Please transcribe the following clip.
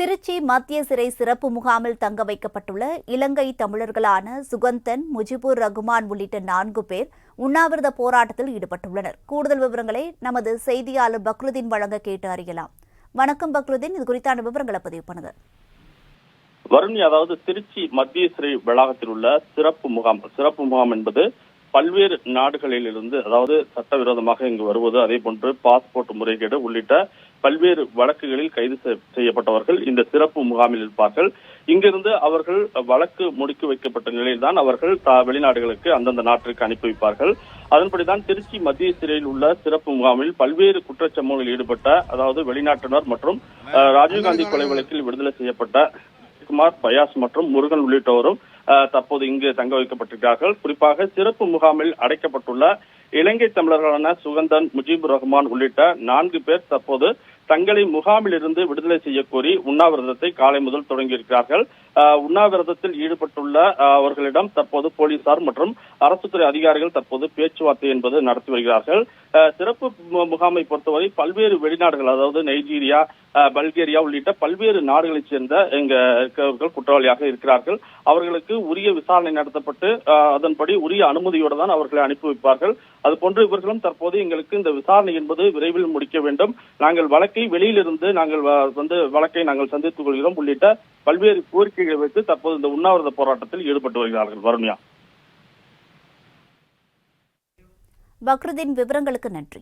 திருச்சி மத்திய சிறை சிறப்பு முகாமில் தங்க வைக்கப்பட்டுள்ள இலங்கை தமிழர்களான சுகந்தன், முஜிபுர் ரகுமான் உள்ளிட்ட 4 பேர் உண்ணாவிரத போராட்டத்தில் ஈடுபட்டுள்ளனர். கூடுதல் விவரங்களை நமது செய்தியாளர் பக்ருதீன் வழங்க கேட்டு அறியலாம். வணக்கம் பக்ருதீன், இது குறித்தான விவரங்களை பதிவு பண்ணுங்க. வருணி, அதாவது திருச்சி மத்திய சிறை வளாகத்தில் உள்ள சிறப்பு முகாம் என்பது பல்வேறு நாடுகளில் இருந்து, அதாவது சட்டவிரோதமாக இங்கு வருவது, அதே போன்று பாஸ்போர்ட் முறைகேடு உள்ளிட்ட பல்வேறு வழக்குகளில் கைது செய்யப்பட்டவர்கள் இந்த சிறப்பு முகாமில் இருப்பார்கள். இங்கிருந்து அவர்கள் வழக்கு முடிக்க வைக்கப்பட்ட நிலையில்தான் அவர்கள் வெளிநாடுகளுக்கு அந்தந்த நாட்டிற்கு அனுப்பி வைப்பார்கள். அதன்படிதான் திருச்சி மத்திய சிறையில் உள்ள சிறப்பு முகாமில் பல்வேறு குற்றச்சம்பவங்களில் ஈடுபட்ட, அதாவது வெளிநாட்டினர் மற்றும் ராஜீவ்காந்தி கொலை வழக்கில் விடுதலை செய்யப்பட்ட குமார், பயாஸ் மற்றும் முருகன் உள்ளிட்டோரும் தற்போது இங்கு தங்க வைக்கப்பட்டிருக்கிறார்கள். குறிப்பாக சிறப்பு முகாமில் அடைக்கப்பட்டுள்ள இலங்கை தமிழர்களான சுகந்தன், முஜிபுர் ரஹ்மான் உள்ளிட்ட 4 பேர் தற்போது தங்களை முகாமில் இருந்து விடுதலை செய்ய கோரி உண்ணாவிரதத்தை காலை முதல் தொடங்கியிருக்கிறார்கள். உண்ணாவிரதத்தில் ஈடுபட்டுள்ள அவர்களிடம் தற்போது போலீசார் மற்றும் அரசுத்துறை அதிகாரிகள் தற்போது பேச்சுவார்த்தை என்பது நடத்தி வருகிறார்கள். சிறப்பு முகாமை பொறுத்தவரை பல்வேறு வெளிநாடுகள், அதாவது நைஜீரியா, பல்கேரியா உள்ளிட்ட பல்வேறு நாடுகளைச் சேர்ந்த இருக்கிறவர்கள் குற்றவாளியாக இருக்கிறார்கள். அவர்களுக்கு உரிய விசாரணை நடத்தப்பட்டு அதன்படி உரிய அனுமதியோடு தான் அவர்களை அனுப்பி வைப்பார்கள். அதுபோன்று இவர்களும் தற்போது எங்களுக்கு இந்த விசாரணை என்பது விரைவில் முடிக்க வேண்டும், நாங்கள் வழக்கை வெளியிலிருந்து நாங்கள் வழக்கை நாங்கள் சந்தித்துக் கொள்கிறோம் உள்ளிட்ட பல்வேறு கோரிக்கைகளை வைத்து தற்போது இந்த உண்ணாவிரத போராட்டத்தில் ஈடுபட்டு வருகிறார்கள். வருண்யா, பக்ருதீன், விவரங்களுக்கு நன்றி.